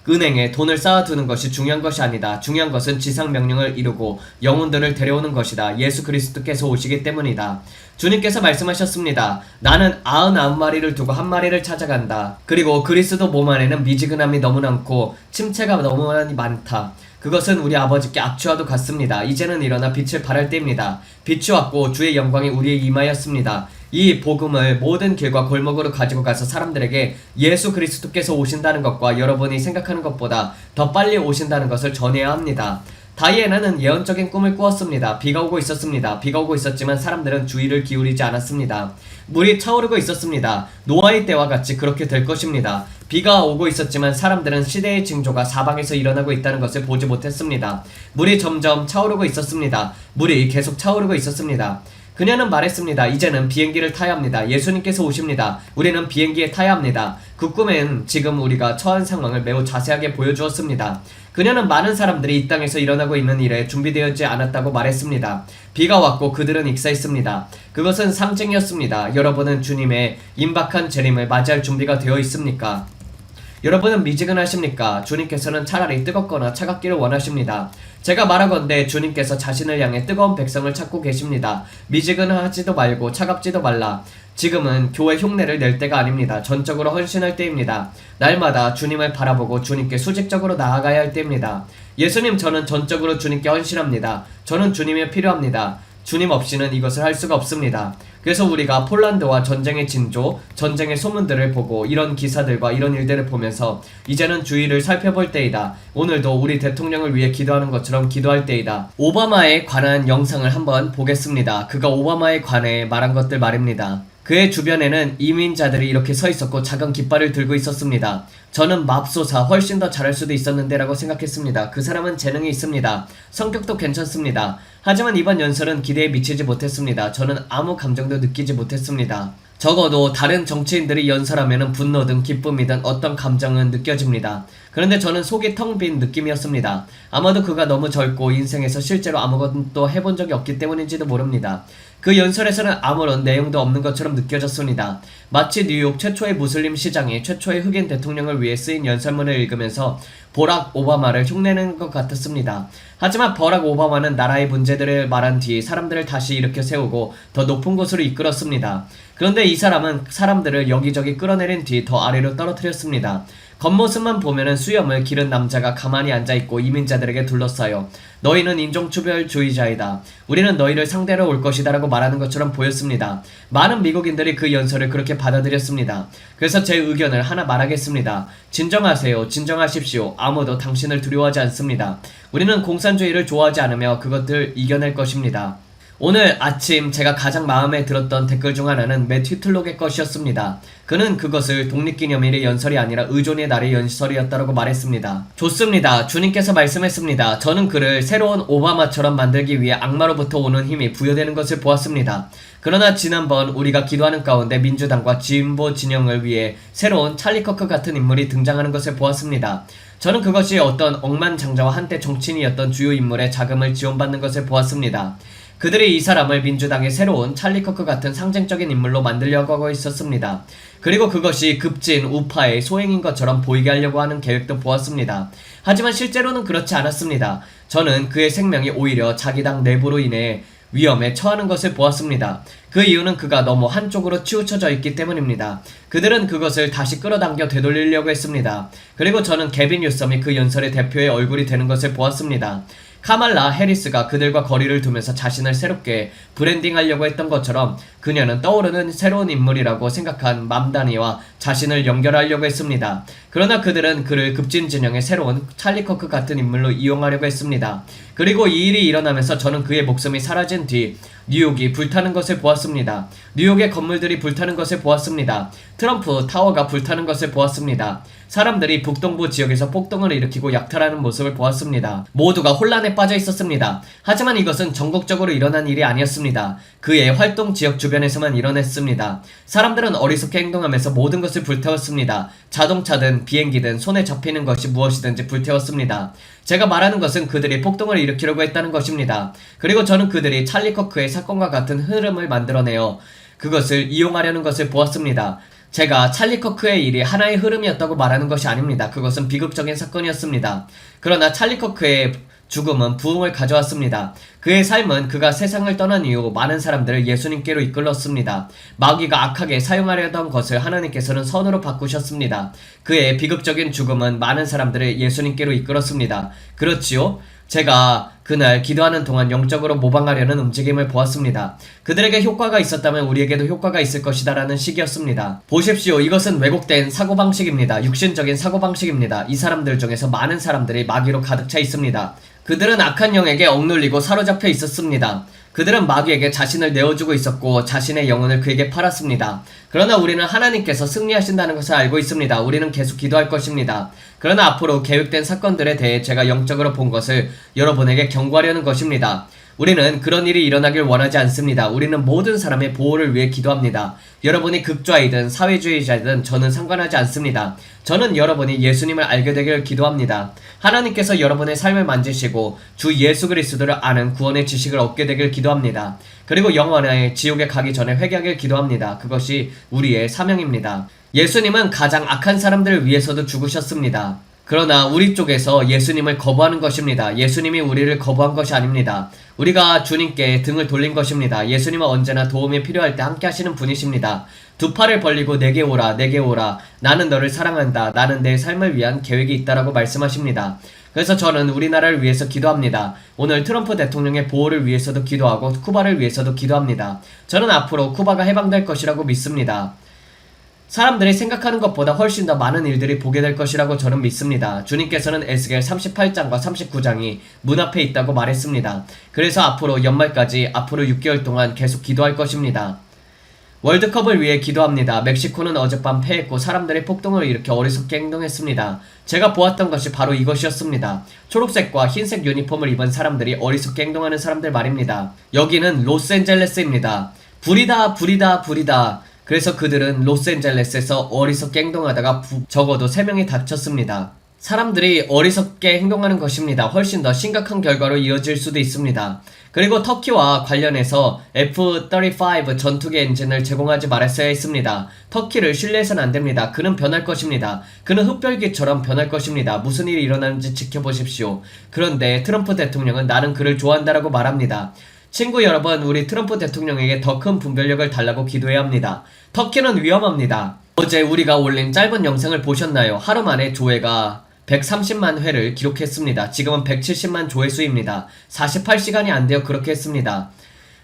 은행에 돈을 쌓아두는 것이 중요한 것이 아니다. 중요한 것은 지상 명령을 이루고 영혼들을 데려오는 것이다. 예수 그리스도께서 오시기 때문이다. 주님께서 말씀하셨습니다. 나는 99마리를 두고 한 마리를 찾아간다. 그리고 그리스도 몸 안에는 미지근함이 너무 많고 침체가 너무 많다. 그것은 우리 아버지께 악취와도 같습니다. 이제는 일어나 빛을 발할 때입니다. 빛이 왔고 주의 영광이 우리에 임하였습니다. 이 복음을 모든 길과 골목으로 가지고 가서 사람들에게 예수 그리스도께서 오신다는 것과 여러분이 생각하는 것보다 더 빨리 오신다는 것을 전해야 합니다. 다이애나는 예언적인 꿈을 꾸었습니다. 비가 오고 있었습니다. 비가 오고 있었지만 사람들은 주의를 기울이지 않았습니다. 물이 차오르고 있었습니다. 노아의 때와 같이 그렇게 될 것입니다. 비가 오고 있었지만 사람들은 시대의 징조가 사방에서 일어나고 있다는 것을 보지 못했습니다. 물이 점점 차오르고 있었습니다. 물이 계속 차오르고 있었습니다. 그녀는 말했습니다. 이제는 비행기를 타야 합니다. 예수님께서 오십니다. 우리는 비행기에 타야 합니다. 그 꿈엔 지금 우리가 처한 상황을 매우 자세하게 보여주었습니다. 그녀는 많은 사람들이 이 땅에서 일어나고 있는 일에 준비되어지 않았다고 말했습니다. 비가 왔고 그들은 익사했습니다. 그것은 상징이었습니다. 여러분은 주님의 임박한 재림을 맞이할 준비가 되어 있습니까? 여러분은 미지근하십니까? 주님께서는 차라리 뜨겁거나 차갑기를 원하십니다. 제가 말하건대 주님께서 자신을 향해 뜨거운 백성을 찾고 계십니다. 미지근하지도 말고 차갑지도 말라. 지금은 교회 흉내를 낼 때가 아닙니다. 전적으로 헌신할 때입니다. 날마다 주님을 바라보고 주님께 수직적으로 나아가야 할 때입니다. 예수님, 저는 전적으로 주님께 헌신합니다. 저는 주님이 필요합니다. 주님 없이는 이것을 할 수가 없습니다. 그래서 우리가 폴란드와 전쟁의 징조, 전쟁의 소문들을 보고 이런 기사들과 이런 일들을 보면서 이제는 주의를 살펴볼 때이다. 오늘도 우리 대통령을 위해 기도하는 것처럼 기도할 때이다. 오바마에 관한 영상을 한번 보겠습니다. 그가 오바마에 관해 말한 것들 말입니다. 그의 주변에는 이민자들이 이렇게 서 있었고 작은 깃발을 들고 있었습니다. 저는 맙소사 훨씬 더 잘할 수도 있었는데 라고 생각했습니다. 그 사람은 재능이 있습니다. 성격도 괜찮습니다. 하지만 이번 연설은 기대에 미치지 못했습니다. 저는 아무 감정도 느끼지 못했습니다. 적어도 다른 정치인들이 연설하면 분노든 기쁨이든 어떤 감정은 느껴집니다. 그런데 저는 속이 텅 빈 느낌이었습니다. 아마도 그가 너무 젊고 인생에서 실제로 아무것도 해본 적이 없기 때문인지도 모릅니다. 그 연설에서는 아무런 내용도 없는 것처럼 느껴졌습니다. 마치 뉴욕 최초의 무슬림 시장이 최초의 흑인 대통령을 위해 쓰인 연설문을 읽으면서 버락 오바마를 흉내내는 것 같았습니다. 하지만 버락 오바마는 나라의 문제들을 말한 뒤 사람들을 다시 일으켜 세우고 더 높은 곳으로 이끌었습니다. 그런데 이 사람은 사람들을 여기저기 끌어내린 뒤 더 아래로 떨어뜨렸습니다. 겉모습만 보면은 수염을 기른 남자가 가만히 앉아있고 이민자들에게 둘러싸여 너희는 인종차별주의자이다. 우리는 너희를 상대로 올 것이다 라고 말하는 것처럼 보였습니다. 많은 미국인들이 그 연설을 그렇게 받아들였습니다. 그래서 제 의견을 하나 말하겠습니다. 진정하세요. 진정하십시오. 아무도 당신을 두려워하지 않습니다. 우리는 공산주의를 좋아하지 않으며 그것들 이겨낼 것입니다. 오늘 아침 제가 가장 마음에 들었던 댓글 중 하나는 매튜 틀록의 것이었습니다. 그는 그것을 독립기념일의 연설이 아니라 의존의 날의 연설이었다고 말했습니다. 좋습니다. 주님께서 말씀했습니다. 저는 그를 새로운 오바마처럼 만들기 위해 악마로부터 오는 힘이 부여되는 것을 보았습니다. 그러나 지난번 우리가 기도하는 가운데 민주당과 진보 진영을 위해 새로운 찰리 커크 같은 인물이 등장하는 것을 보았습니다. 저는 그것이 어떤 억만장자와 한때 정치인이었던 주요 인물의 자금을 지원받는 것을 보았습니다. 그들이 이 사람을 민주당의 새로운 찰리 커크 같은 상징적인 인물로 만들려고 하고 있었습니다. 그리고 그것이 급진 우파의 소행인 것처럼 보이게 하려고 하는 계획도 보았습니다. 하지만 실제로는 그렇지 않았습니다. 저는 그의 생명이 오히려 자기 당 내부로 인해 위험에 처하는 것을 보았습니다. 그 이유는 그가 너무 한쪽으로 치우쳐져 있기 때문입니다. 그들은 그것을 다시 끌어당겨 되돌리려고 했습니다. 그리고 저는 개빈 뉴섬이 그 연설의 대표의 얼굴이 되는 것을 보았습니다. 카말라 해리스가 그들과 거리를 두면서 자신을 새롭게 브랜딩하려고 했던 것처럼 그녀는 떠오르는 새로운 인물이라고 생각한 맘다니와 자신을 연결하려고 했습니다. 그러나 그들은 그를 급진 진영의 새로운 찰리 커크 같은 인물로 이용하려고 했습니다. 그리고 이 일이 일어나면서 저는 그의 목숨이 사라진 뒤 뉴욕이 불타는 것을 보았습니다. 뉴욕의 건물들이 불타는 것을 보았습니다. 트럼프 타워가 불타는 것을 보았습니다. 사람들이 북동부 지역에서 폭동을 일으키고 약탈하는 모습을 보았습니다. 모두가 혼란에 빠져 있었습니다. 하지만 이것은 전국적으로 일어난 일이 아니었습니다. 그의 활동 지역 주변에서만 일어났습니다. 사람들은 어리석게 행동하면서 모든 것을 불태웠습니다. 자동차든 비행기든 손에 잡히는 것이 무엇이든지 불태웠습니다. 제가 말하는 것은 그들이 폭동을 일으키려고 했다는 것입니다. 그리고 저는 그들이 찰리 커크의 사건과 같은 흐름을 만들어내어 그것을 이용하려는 것을 보았습니다. 제가 찰리 커크의 일이 하나의 흐름이었다고 말하는 것이 아닙니다. 그것은 비극적인 사건이었습니다. 그러나 찰리 커크의 죽음은 부흥을 가져왔습니다. 그의 삶은 그가 세상을 떠난 이후 많은 사람들을 예수님께로 이끌었습니다. 마귀가 악하게 사용하려던 것을 하나님께서는 선으로 바꾸셨습니다. 그의 비극적인 죽음은 많은 사람들을 예수님께로 이끌었습니다. 그렇지요? 제가 그날 기도하는 동안 영적으로 모방하려는 움직임을 보았습니다. 그들에게 효과가 있었다면 우리에게도 효과가 있을 것이다 라는 식이었습니다. 보십시오. 이것은 왜곡된 사고방식입니다. 육신적인 사고방식입니다. 이 사람들 중에서 많은 사람들이 마귀로 가득 차 있습니다. 그들은 악한 영에게 억눌리고 사로잡혀 있었습니다. 그들은 마귀에게 자신을 내어주고 있었고 자신의 영혼을 그에게 팔았습니다. 그러나 우리는 하나님께서 승리하신다는 것을 알고 있습니다. 우리는 계속 기도할 것입니다. 그러나 앞으로 계획된 사건들에 대해 제가 영적으로 본 것을 여러분에게 경고하려는 것입니다. 우리는 그런 일이 일어나길 원하지 않습니다. 우리는 모든 사람의 보호를 위해 기도합니다. 여러분이 극좌이든 사회주의자이든 저는 상관하지 않습니다. 저는 여러분이 예수님을 알게 되길 기도합니다. 하나님께서 여러분의 삶을 만지시고 주 예수 그리스도를 아는 구원의 지식을 얻게 되길 기도합니다. 그리고 영원히 지옥에 가기 전에 회개하길 기도합니다. 그것이 우리의 사명입니다. 예수님은 가장 악한 사람들을 위해서도 죽으셨습니다. 그러나 우리 쪽에서 예수님을 거부하는 것입니다. 예수님이 우리를 거부한 것이 아닙니다. 우리가 주님께 등을 돌린 것입니다. 예수님은 언제나 도움이 필요할 때 함께 하시는 분이십니다. 두 팔을 벌리고 내게 오라, 내게 오라. 나는 너를 사랑한다. 나는 내 삶을 위한 계획이 있다라고 말씀하십니다. 그래서 저는 우리나라를 위해서 기도합니다. 오늘 트럼프 대통령의 보호를 위해서도 기도하고 쿠바를 위해서도 기도합니다. 저는 앞으로 쿠바가 해방될 것이라고 믿습니다. 사람들이 생각하는 것보다 훨씬 더 많은 일들이 보게 될 것이라고 저는 믿습니다. 주님께서는 에스겔 38장과 39장이 문 앞에 있다고 말했습니다. 그래서 앞으로 연말까지 앞으로 6개월 동안 계속 기도할 것입니다. 월드컵을 위해 기도합니다. 멕시코는 어젯밤 패했고 사람들이 폭동을 일으켜 어리석게 행동했습니다. 제가 보았던 것이 바로 이것이었습니다. 초록색과 흰색 유니폼을 입은 사람들이 어리석게 행동하는 사람들 말입니다. 여기는 로스앤젤레스입니다. 불이다, 불이다, 불이다. 그래서 그들은 로스앤젤레스에서 어리석게 행동하다가 적어도 3명이 다쳤습니다. 사람들이 어리석게 행동하는 것입니다. 훨씬 더 심각한 결과로 이어질 수도 있습니다. 그리고 터키와 관련해서 F-35 전투기 엔진을 제공하지 말았어야 했습니다. 터키를 신뢰해서는 안됩니다. 그는 변할 것입니다. 그는 흡혈귀처럼 변할 것입니다. 무슨 일이 일어나는지 지켜보십시오. 그런데 트럼프 대통령은 나는 그를 좋아한다라고 말합니다. 친구 여러분, 우리 트럼프 대통령에게 더 큰 분별력을 달라고 기도해야 합니다. 터키는 위험합니다. 어제 우리가 올린 짧은 영상을 보셨나요? 하루 만에 조회가 130만 회를 기록했습니다. 지금은 170만 조회수입니다. 48시간이 안 되어 그렇게 했습니다.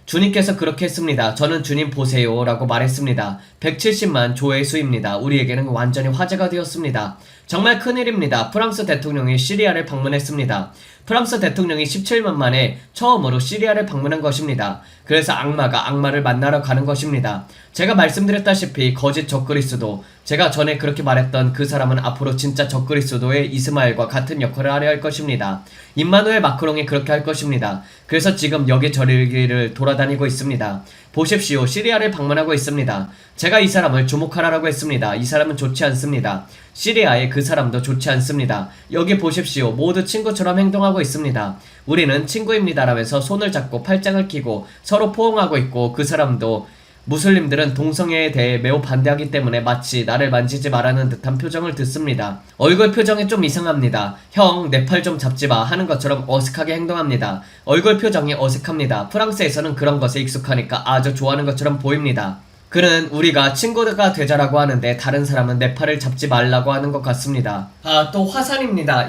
주님께서 그렇게 했습니다. 저는 주님 보세요 라고 말했습니다. 170만 조회수입니다. 우리에게는 완전히 화제가 되었습니다. 정말 큰일입니다. 프랑스 대통령이 시리아를 방문했습니다. 프랑스 대통령이 17년 만에 처음으로 시리아를 방문한 것입니다. 그래서 악마가 악마를 만나러 가는 것입니다. 제가 말씀드렸다시피 거짓 적그리스도, 제가 전에 그렇게 말했던 그 사람은 앞으로 진짜 적그리스도의 이스마엘과 같은 역할을 하려 할 것입니다. 임마누엘 마크롱이 그렇게 할 것입니다. 그래서 지금 여기저기를 돌아다니고 있습니다. 보십시오. 시리아를 방문하고 있습니다. 제가 이 사람을 주목하라고 했습니다. 이 사람은 좋지 않습니다. 시리아의 그 사람도 좋지 않습니다. 여기 보십시오. 모두 친구처럼 행동하고 있습니다. 우리는 친구입니다 라면서 손을 잡고 팔짱을 끼고 서로 포옹하고 있고, 그 사람도 무슬림들은 동성애에 대해 매우 반대하기 때문에 마치 나를 만지지 말라는 듯한 표정을 듣습니다. 얼굴 표정이 좀 이상합니다. 형, 내 팔 좀 잡지 마 하는 것처럼 어색하게 행동합니다. 얼굴 표정이 어색합니다. 프랑스에서는 그런 것에 익숙하니까 아주 좋아하는 것처럼 보입니다. 그는 우리가 친구가 되자라고 하는데 다른 사람은 내 팔을 잡지 말라고 하는 것 같습니다. 또 화산입니다.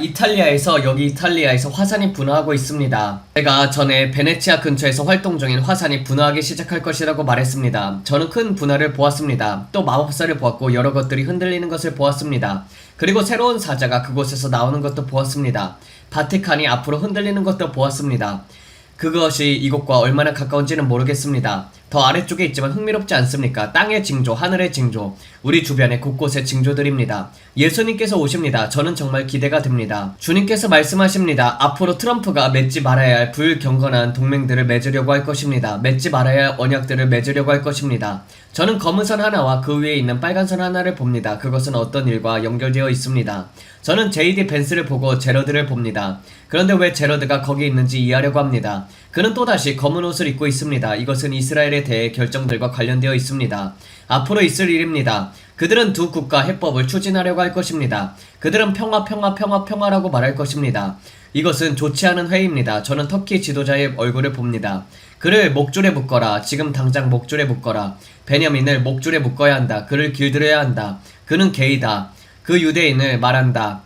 여기 이탈리아에서 화산이 분화하고 있습니다. 제가 전에 베네치아 근처에서 활동 중인 화산이 분화하기 시작할 것이라고 말했습니다. 저는 큰 분화를 보았습니다. 또 마법사를 보았고 여러 것들이 흔들리는 것을 보았습니다. 그리고 새로운 사자가 그곳에서 나오는 것도 보았습니다. 바티칸이 앞으로 흔들리는 것도 보았습니다. 그것이 이곳과 얼마나 가까운지는 모르겠습니다. 더 아래쪽에 있지만 흥미롭지 않습니까? 땅의 징조, 하늘의 징조, 우리 주변의 곳곳의 징조들입니다. 예수님께서 오십니다. 저는 정말 기대가 됩니다. 주님께서 말씀하십니다. 앞으로 트럼프가 맺지 말아야 할 불경건한 동맹들을 맺으려고 할 것입니다. 맺지 말아야 할 언약들을 맺으려고 할 것입니다. 저는 검은 선 하나와 그 위에 있는 빨간 선 하나를 봅니다. 그것은 어떤 일과 연결되어 있습니다. 저는 JD 벤스를 보고 제러드를 봅니다. 그런데 왜 제러드가 거기 있는지 이해하려고 합니다. 그는 또다시 검은 옷을 입고 있습니다. 이것은 이스라엘에 대해 결정들과 관련되어 있습니다. 앞으로 있을 일입니다. 그들은 두 국가 해법을 추진하려고 할 것입니다. 그들은 평화라고 말할 것입니다. 이것은 좋지 않은 회의입니다. 저는 터키 지도자의 얼굴을 봅니다. 그를 목줄에 묶어라. 지금 당장 목줄에 묶어라. 베냐민을 목줄에 묶어야 한다. 그를 길들여야 한다. 그는 게이다. 그 유대인을 말한다.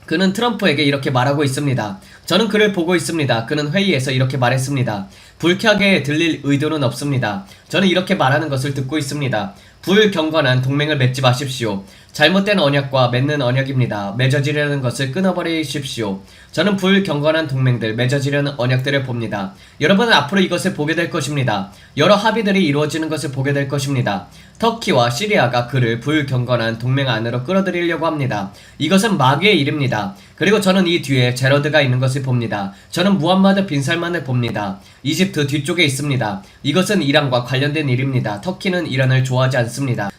그는 트럼프에게 이렇게 말하고 있습니다. 저는 그를 보고 있습니다. 그는 회의에서 이렇게 말했습니다. 불쾌하게 들릴 의도는 없습니다. 저는 이렇게 말하는 것을 듣고 있습니다. 불경건한 동맹을 맺지 마십시오. 잘못된 언약과 맺는 언약입니다. 맺어지려는 것을 끊어버리십시오. 저는 불경건한 동맹들, 맺어지려는 언약들을 봅니다. 여러분은 앞으로 이것을 보게 될 것입니다. 여러 합의들이 이루어지는 것을 보게 될 것입니다. 터키와 시리아가 그를 불경건한 동맹 안으로 끌어들이려고 합니다. 이것은 마귀의 일입니다. 그리고 저는 이 뒤에 제러드가 있는 것을 봅니다. 저는 무함마드 빈 살만을 봅니다. 이집트 뒤쪽에 있습니다. 이것은 이란과 관련된 일입니다. 터키는 이란을 좋아하지 않습니다.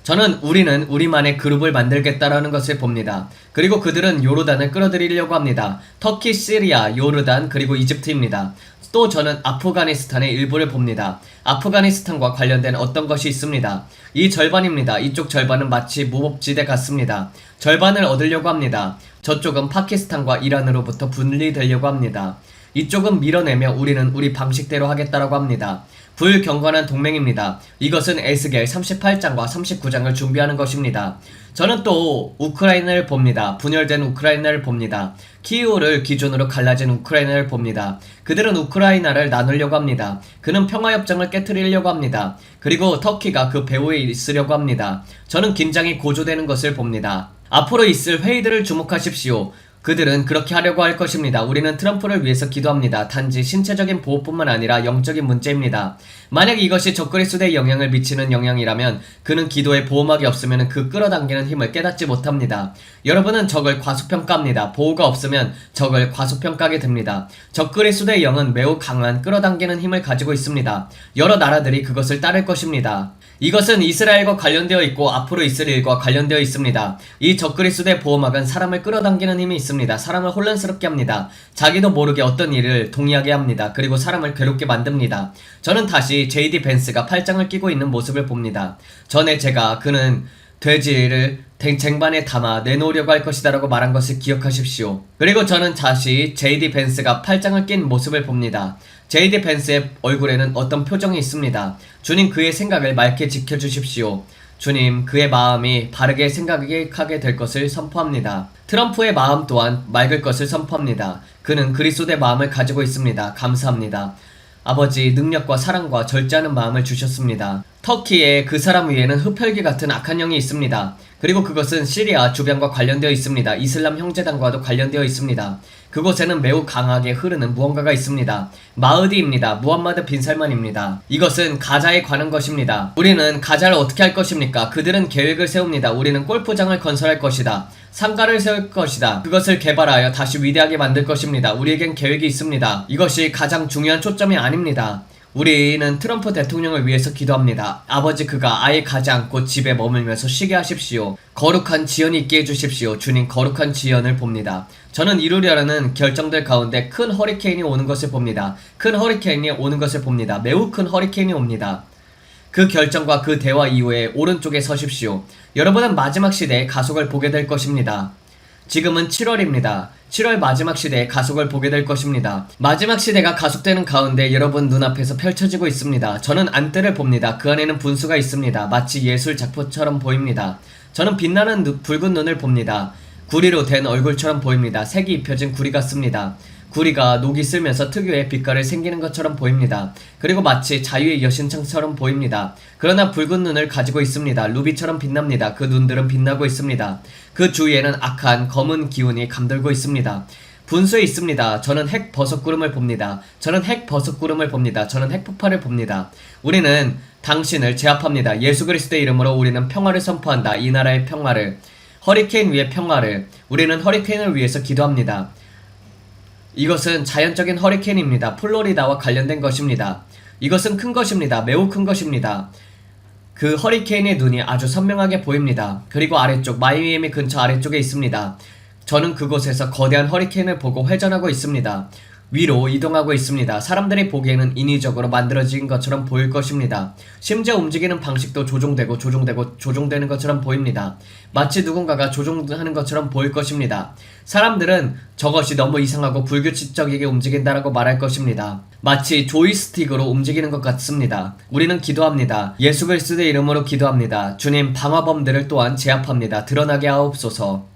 우리는 우리만의 그룹을 만들겠다라는 것을 봅니다. 그리고 그들은 요르단을 끌어들이려고 합니다. 터키, 시리아, 요르단, 그리고 이집트입니다. 또 저는 아프가니스탄의 일부를 봅니다. 아프가니스탄과 관련된 어떤 것이 있습니다. 이 절반입니다. 이쪽 절반은 마치 무법지대 같습니다. 절반을 얻으려고 합니다. 저쪽은 파키스탄과 이란으로부터 분리되려고 합니다. 이쪽은 밀어내며 우리는 우리 방식대로 하겠다라고 합니다. 불경건한 동맹입니다. 이것은 에스겔 38장과 39장을 준비하는 것입니다. 저는 또 우크라이나를 봅니다. 분열된 우크라이나를 봅니다. 키이우를 기준으로 갈라진 우크라이나를 봅니다. 그들은 우크라이나를 나누려고 합니다. 그는 평화협정을 깨트리려고 합니다. 그리고 터키가 그 배후에 있으려고 합니다. 저는 긴장이 고조되는 것을 봅니다. 앞으로 있을 회의들을 주목하십시오. 그들은 그렇게 하려고 할 것입니다. 우리는 트럼프를 위해서 기도합니다. 단지 신체적인 보호뿐만 아니라 영적인 문제입니다. 만약 이것이 적그리스도에 영향을 미치는 영향이라면 그는 기도에 보호막이 없으면 그 끌어당기는 힘을 깨닫지 못합니다. 여러분은 적을 과소평가합니다. 보호가 없으면 적을 과소평가하게 됩니다. 적그리스도의 영은 매우 강한 끌어당기는 힘을 가지고 있습니다. 여러 나라들이 그것을 따를 것입니다. 이것은 이스라엘과 관련되어 있고 앞으로 있을 일과 관련되어 있습니다. 이 적그리스도의 보호막은 사람을 끌어당기는 힘이 있습니다. 사람을 혼란스럽게 합니다. 자기도 모르게 어떤 일을 동의하게 합니다. 그리고 사람을 괴롭게 만듭니다. 저는 다시 JD 벤스가 팔짱을 끼고 있는 모습을 봅니다. 전에 제가 그는 돼지를 쟁반에 담아 내놓으려고 할 것이다 라고 말한 것을 기억하십시오. 그리고 저는 다시 JD 벤스가 팔짱을 낀 모습을 봅니다. JD 벤스의 얼굴에는 어떤 표정이 있습니다. 주님, 그의 생각을 맑게 지켜주십시오. 주님, 그의 마음이 바르게 생각하게 될 것을 선포합니다. 트럼프의 마음 또한 맑을 것을 선포합니다. 그는 그리스도의 마음을 가지고 있습니다. 감사합니다. 아버지, 능력과 사랑과 절제하는 마음을 주셨습니다. 터키의 그 사람 위에는 흡혈귀 같은 악한 영이 있습니다. 그리고 그것은 시리아 주변과 관련되어 있습니다. 이슬람 형제단과도 관련되어 있습니다. 그곳에는 매우 강하게 흐르는 무언가가 있습니다. 마흐디입니다. 무함마드 빈살만입니다. 이것은 가자에 관한 것입니다. 우리는 가자를 어떻게 할 것입니까? 그들은 계획을 세웁니다. 우리는 골프장을 건설할 것이다. 상가를 세울 것이다. 그것을 개발하여 다시 위대하게 만들 것입니다. 우리에겐 계획이 있습니다. 이것이 가장 중요한 초점이 아닙니다. 우리는 트럼프 대통령을 위해서 기도합니다. 아버지, 그가 아예 가지 않고 집에 머물면서 쉬게 하십시오. 거룩한 지연이 있게 해주십시오. 주님, 거룩한 지연을 봅니다. 저는 이루려는 결정들 가운데 큰 허리케인이 오는 것을 봅니다. 큰 허리케인이 오는 것을 봅니다. 매우 큰 허리케인이 옵니다. 그 결정과 그 대화 이후에 오른쪽에 서십시오. 여러분은 마지막 시대의 가속을 보게 될 것입니다. 지금은 7월입니다. 7월 마지막 시대의 가속을 보게 될 것입니다. 마지막 시대가 가속되는 가운데 여러분 눈앞에서 펼쳐지고 있습니다. 저는 안뜰을 봅니다. 그 안에는 분수가 있습니다. 마치 예술 작품처럼 보입니다. 저는 빛나는 붉은 눈을 봅니다. 구리로 된 얼굴처럼 보입니다. 색이 입혀진 구리 같습니다. 구리가 녹이 슬면서 특유의 빛깔을 생기는 것처럼 보입니다. 그리고 마치 자유의 여신상처럼 보입니다. 그러나 붉은 눈을 가지고 있습니다. 루비처럼 빛납니다. 그 눈들은 빛나고 있습니다. 그 주위에는 악한 검은 기운이 감돌고 있습니다. 분수에 있습니다. 저는 핵 버섯구름을 봅니다. 저는 핵 버섯구름을 봅니다. 저는 핵폭발을 봅니다. 우리는 당신을 제압합니다. 예수 그리스도의 이름으로 우리는 평화를 선포한다. 이 나라의 평화를. 허리케인 위의 평화를. 우리는 허리케인을 위해서 기도합니다. 이것은 자연적인 허리케인입니다. 플로리다와 관련된 것입니다. 이것은 큰 것입니다. 매우 큰 것입니다. 그 허리케인의 눈이 아주 선명하게 보입니다. 그리고 아래쪽, 마이애미 근처 아래쪽에 있습니다. 저는 그곳에서 거대한 허리케인을 보고 회전하고 있습니다. 위로 이동하고 있습니다. 사람들이 보기에는 인위적으로 만들어진 것처럼 보일 것입니다. 심지어 움직이는 방식도 조종되는 것처럼 보입니다. 마치 누군가가 조종하는 것처럼 보일 것입니다. 사람들은 저것이 너무 이상하고 불규칙적이게 움직인다라고 말할 것입니다. 마치 조이스틱으로 움직이는 것 같습니다. 우리는 기도합니다. 예수 그리스도의 이름으로 기도합니다. 주님, 방화범들을 또한 제압합니다. 드러나게 하옵소서.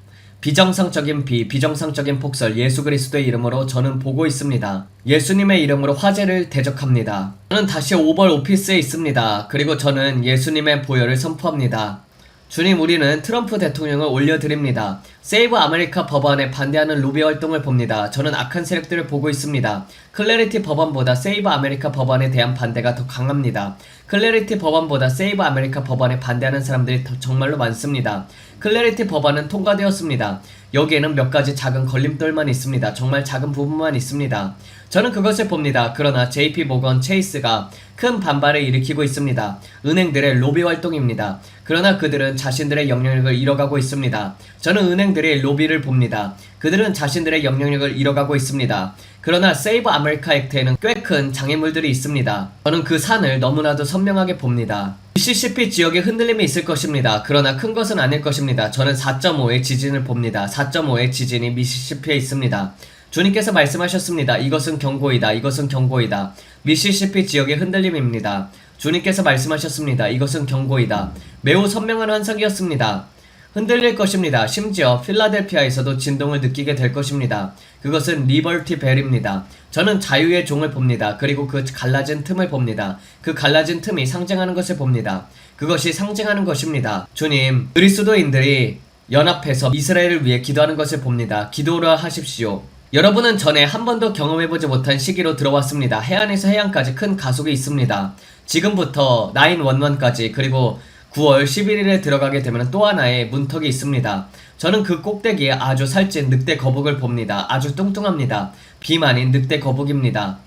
비정상적인 비정상적인 폭설, 예수 그리스도의 이름으로 저는 보고 있습니다. 예수님의 이름으로 화재를 대적합니다. 저는 다시 오벌 오피스에 있습니다. 그리고 저는 예수님의 보혈을 선포합니다. 주님, 우리는 트럼프 대통령을 올려드립니다. 세이브 아메리카 법안에 반대하는 로비 활동을 봅니다. 저는 악한 세력들을 보고 있습니다. 클래리티 법안보다 세이브 아메리카 법안에 대한 반대가 더 강합니다. 클래리티 법안보다 세이브 아메리카 법안에 반대하는 사람들이 정말로 많습니다. 클래리티 법안은 통과되었습니다. 여기에는 몇 가지 작은 걸림돌만 있습니다. 정말 작은 부분만 있습니다. 저는 그것을 봅니다. 그러나 JP 모건 체이스가 큰 반발을 일으키고 있습니다. 은행들의 로비 활동입니다. 그러나 그들은 자신들의 영향력을 잃어가고 있습니다. 저는 은행들의 로비를 봅니다. 그들은 자신들의 영향력을 잃어가고 있습니다. 그러나 세이브 아메리카 액트에는 꽤 큰 장애물들이 있습니다. 저는 그 산을 너무나도 선명하게 봅니다. 미시시피 지역에 흔들림이 있을 것입니다. 그러나 큰 것은 아닐 것입니다. 저는 4.5의 지진을 봅니다. 4.5의 지진이 미시시피에 있습니다. 주님께서 말씀하셨습니다. 이것은 경고이다. 이것은 경고이다. 미시시피 지역의 흔들림입니다. 주님께서 말씀하셨습니다. 이것은 경고이다. 매우 선명한 환상이었습니다. 흔들릴 것입니다. 심지어 필라델피아에서도 진동을 느끼게 될 것입니다. 그것은 리버티 벨입니다. 저는 자유의 종을 봅니다. 그리고 그 갈라진 틈을 봅니다. 그 갈라진 틈이 상징하는 것을 봅니다. 그것이 상징하는 것입니다. 주님, 그리스도인들이 연합해서 이스라엘을 위해 기도하는 것을 봅니다. 기도를 하십시오. 여러분은 전에 한 번도 경험해보지 못한 시기로 들어왔습니다. 해안에서 해안까지 큰 가속이 있습니다. 지금부터 911까지 그리고 9월 11일에 들어가게 되면 또 하나의 문턱이 있습니다. 저는 그 꼭대기에 아주 살찐 늑대 거북을 봅니다. 아주 뚱뚱합니다. 비만인 늑대 거북입니다.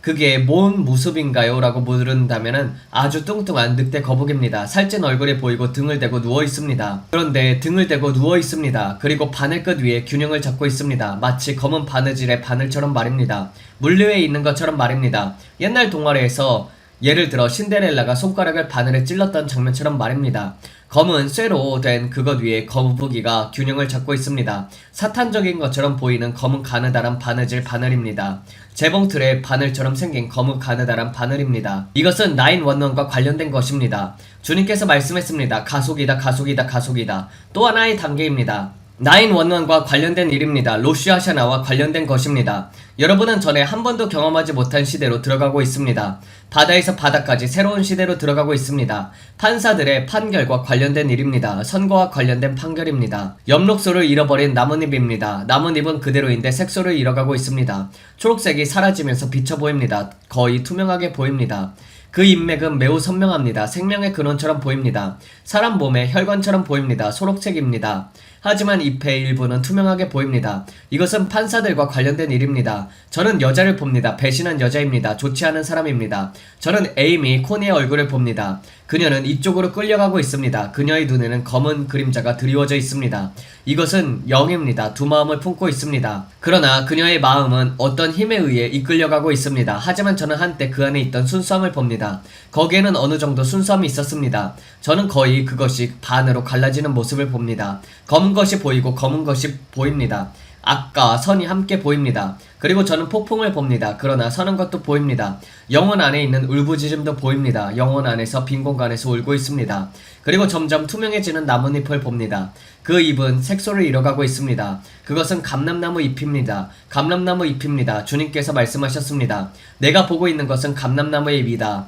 그게 뭔 모습인가요? 라고 물은다면은 아주 뚱뚱한 늑대 거북입니다. 살찐 얼굴이 보이고 등을 대고 누워 있습니다. 그런데 등을 대고 누워 있습니다. 그리고 바늘끝 위에 균형을 잡고 있습니다. 마치 검은 바느질의 바늘처럼 말입니다. 물류에 있는 것처럼 말입니다. 옛날 동화에서 예를 들어 신데렐라가 손가락을 바늘에 찔렀던 장면처럼 말입니다. 검은 쇠로 된 그것 위에 거북이가 균형을 잡고 있습니다. 사탄적인 것처럼 보이는 검은 가느다란 바느질 바늘입니다. 재봉틀의 바늘처럼 생긴 검은 가느다란 바늘입니다. 이것은 911과 관련된 것입니다. 주님께서 말씀했습니다. 가속이다, 가속이다, 가속이다. 또 하나의 단계입니다. 911과 관련된 일입니다. 로시 하샤나와 관련된 것입니다. 여러분은 전에 한 번도 경험하지 못한 시대로 들어가고 있습니다. 바다에서 바다까지 새로운 시대로 들어가고 있습니다. 판사들의 판결과 관련된 일입니다. 선거와 관련된 판결입니다. 엽록소를 잃어버린 나뭇잎입니다. 나뭇잎은 그대로인데 색소를 잃어가고 있습니다. 초록색이 사라지면서 비쳐 보입니다. 거의 투명하게 보입니다. 그 인맥은 매우 선명합니다. 생명의 근원처럼 보입니다. 사람 몸의 혈관처럼 보입니다. 초록색입니다. 하지만 잎의 일부는 투명하게 보입니다. 이것은 판사들과 관련된 일입니다. 저는 여자를 봅니다. 배신한 여자입니다. 좋지 않은 사람입니다. 저는 에이미 코니의 얼굴을 봅니다. 그녀는 이쪽으로 끌려가고 있습니다. 그녀의 눈에는 검은 그림자가 드리워져 있습니다. 이것은 영입니다. 두 마음을 품고 있습니다. 그러나 그녀의 마음은 어떤 힘에 의해 이끌려가고 있습니다. 하지만 저는 한때 그 안에 있던 순수함을 봅니다. 거기에는 어느 정도 순수함이 있었습니다. 저는 거의 그것이 반으로 갈라지는 모습을 봅니다. 검은 것이 보이고 검은 것이 보입니다. 악과 선이 함께 보입니다. 그리고 저는 폭풍을 봅니다. 그러나 서는 것도 보입니다. 영혼 안에 있는 울부짖음도 보입니다. 영혼 안에서 빈 공간에서 울고 있습니다. 그리고 점점 투명해지는 나뭇잎을 봅니다. 그 잎은 색소를 잃어가고 있습니다. 그것은 감람나무 잎입니다. 감람나무 잎입니다. 주님께서 말씀하셨습니다. 내가 보고 있는 것은 감람나무의 잎이다.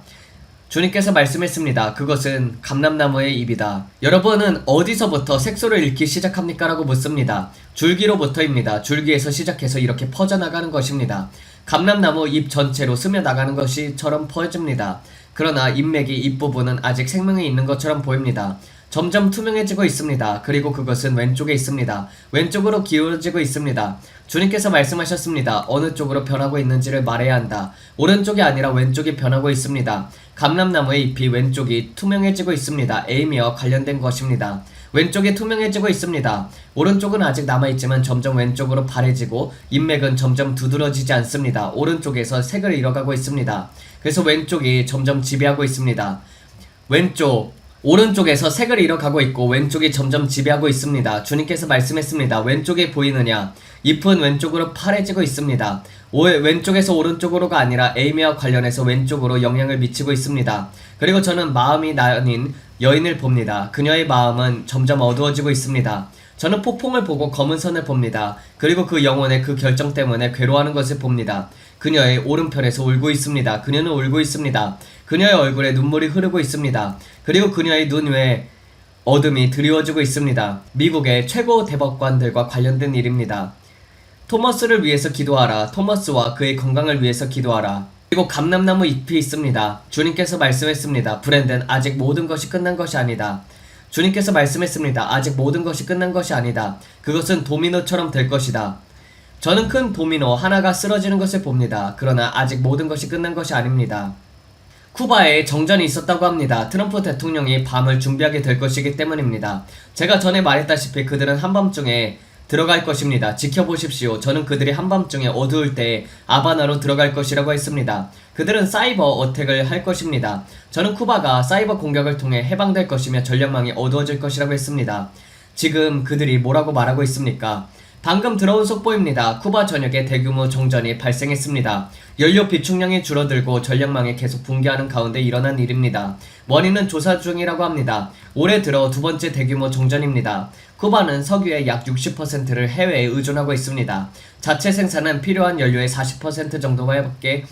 주님께서 말씀했습니다. 그것은 감람나무의 잎이다. 여러분은 어디서부터 색소를 잃기 시작합니까? 라고 묻습니다. 줄기로부터입니다. 줄기에서 시작해서 이렇게 퍼져나가는 것입니다. 감람나무 잎 전체로 스며나가는 것처럼 퍼집니다. 그러나 잎맥이 잎부분은 아직 생명이 있는 것처럼 보입니다. 점점 투명해지고 있습니다. 그리고 그것은 왼쪽에 있습니다. 왼쪽으로 기울어지고 있습니다. 주님께서 말씀하셨습니다. 어느 쪽으로 변하고 있는지를 말해야 한다. 오른쪽이 아니라 왼쪽이 변하고 있습니다. 감람나무의 잎이 왼쪽이 투명해지고 있습니다. 에이미와 관련된 것입니다. 왼쪽이 투명해지고 있습니다. 오른쪽은 아직 남아있지만 점점 왼쪽으로 바래지고 잎맥은 점점 두드러지지 않습니다. 오른쪽에서 색을 잃어가고 있습니다. 그래서 왼쪽이 점점 지배하고 있습니다. 오른쪽에서 색을 잃어가고 있고 왼쪽이 점점 지배하고 있습니다. 주님께서 말씀했습니다. 왼쪽에 보이느냐? 잎은 왼쪽으로 파래지고 있습니다. 왼쪽에서 오른쪽으로가 아니라 에이미와 관련해서 왼쪽으로 영향을 미치고 있습니다. 그리고 저는 마음이 나뉜 여인을 봅니다. 그녀의 마음은 점점 어두워지고 있습니다. 저는 폭풍을 보고 검은 선을 봅니다. 그리고 그 영혼의 그 결정 때문에 괴로워하는 것을 봅니다. 그녀의 오른편에서 울고 있습니다. 그녀는 울고 있습니다. 그녀의 얼굴에 눈물이 흐르고 있습니다. 그리고 그녀의 눈 위에 어둠이 드리워지고 있습니다. 미국의 최고 대법관들과 관련된 일입니다. 토머스를 위해서 기도하라. 토머스와 그의 건강을 위해서 기도하라. 그리고 감람나무 잎이 있습니다. 주님께서 말씀했습니다. 브랜든, 아직 모든 것이 끝난 것이 아니다. 주님께서 말씀했습니다. 아직 모든 것이 끝난 것이 아니다. 그것은 도미노처럼 될 것이다. 저는 큰 도미노 하나가 쓰러지는 것을 봅니다. 그러나 아직 모든 것이 끝난 것이 아닙니다. 쿠바에 정전이 있었다고 합니다. 트럼프 대통령이 밤을 준비하게 될 것이기 때문입니다. 제가 전에 말했다시피 그들은 한밤중에 들어갈 것입니다. 지켜보십시오. 저는 그들이 한밤중에 어두울 때에 아바나로 들어갈 것이라고 했습니다. 그들은 사이버 어택을 할 것입니다. 저는 쿠바가 사이버 공격을 통해 해방될 것이며 전력망이 어두워질 것이라고 했습니다. 지금 그들이 뭐라고 말하고 있습니까? 방금 들어온 속보입니다. 쿠바 전역에 대규모 정전이 발생했습니다. 연료 비축량이 줄어들고 전력망이 계속 붕괴하는 가운데 일어난 일입니다. 원인은 조사 중이라고 합니다. 올해 들어 두 번째 대규모 정전입니다. 쿠바는 석유의 약 60%를 해외에 의존하고 있습니다. 자체 생산은 필요한 연료의 40% 정도밖에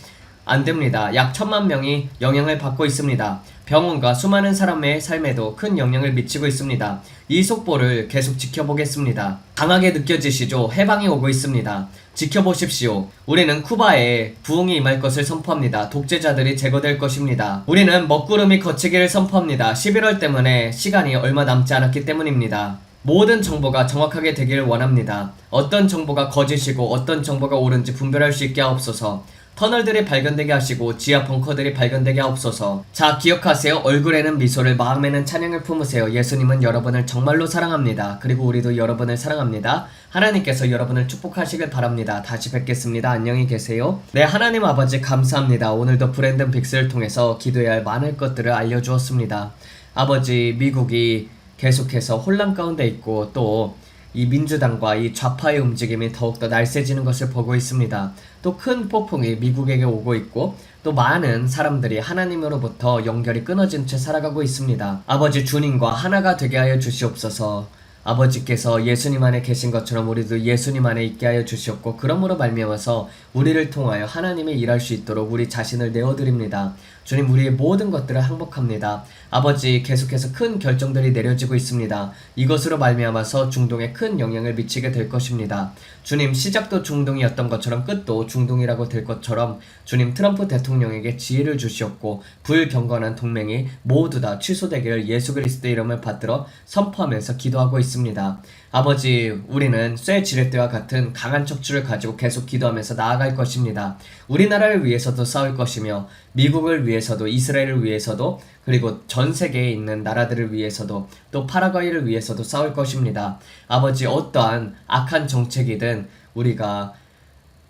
안 됩니다. 약 1000만 명이 영향을 받고 있습니다. 병원과 수많은 사람의 삶에도 큰 영향을 미치고 있습니다. 이 속보를 계속 지켜보겠습니다. 강하게 느껴지시죠? 해방이 오고 있습니다. 지켜보십시오. 우리는 쿠바에 부흥이 임할 것을 선포합니다. 독재자들이 제거될 것입니다. 우리는 먹구름이 거치기를 선포합니다. 11월 때문에 시간이 얼마 남지 않았기 때문입니다. 모든 정보가 정확하게 되기를 원합니다. 어떤 정보가 거짓이고 어떤 정보가 옳은지 분별할 수 있게 하옵소서. 터널들이 발견되게 하시고 지하 벙커들이 발견되게 하옵소서. 자, 기억하세요. 얼굴에는 미소를, 마음에는 찬양을 품으세요. 예수님은 여러분을 정말로 사랑합니다. 그리고 우리도 여러분을 사랑합니다. 하나님께서 여러분을 축복하시길 바랍니다. 다시 뵙겠습니다. 안녕히 계세요. 네, 하나님 아버지 감사합니다. 오늘도 브랜든 빅스를 통해서 기도해야 할 많은 것들을 알려주었습니다. 아버지, 미국이 계속해서 혼란 가운데 있고 또 이 민주당과 이 좌파의 움직임이 더욱더 날쌔지는 것을 보고 있습니다. 또 큰 폭풍이 미국에게 오고 있고 또 많은 사람들이 하나님으로부터 연결이 끊어진 채 살아가고 있습니다. 아버지, 주님과 하나가 되게 하여 주시옵소서. 아버지께서 예수님 안에 계신 것처럼 우리도 예수님 안에 있게 하여 주시옵고 그러므로 말미암아서 우리를 통하여 하나님이 일할 수 있도록 우리 자신을 내어드립니다. 주님, 우리의 모든 것들을 항복합니다. 아버지, 계속해서 큰 결정들이 내려지고 있습니다. 이것으로 말미암아서 중동에 큰 영향을 미치게 될 것입니다. 주님, 시작도 중동이었던 것처럼 끝도 중동이라고 될 것처럼 주님, 트럼프 대통령에게 지혜를 주시옵고 불경건한 동맹이 모두 다 취소되기를 예수 그리스도의 이름을 받들어 선포하면서 기도하고 있습니다. 아버지, 우리는 쇠 지렛대와 같은 강한 척추를 가지고 계속 기도하면서 나아갈 것입니다. 우리나라를 위해서도 싸울 것이며 미국을 위해서도, 이스라엘을 위해서도, 그리고 전 세계에 있는 나라들을 위해서도, 또 파라과이를 위해서도 싸울 것입니다. 아버지, 어떠한 악한 정책이든 우리가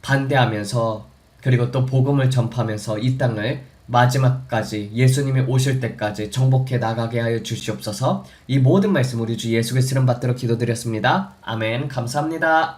반대하면서 그리고 또 복음을 전파하면서 이 땅을 마지막까지 예수님이 오실 때까지 정복해 나가게 하여 주시옵소서. 이 모든 말씀 우리 주 예수 그리스도를 받들어 기도드렸습니다. 아멘. 감사합니다.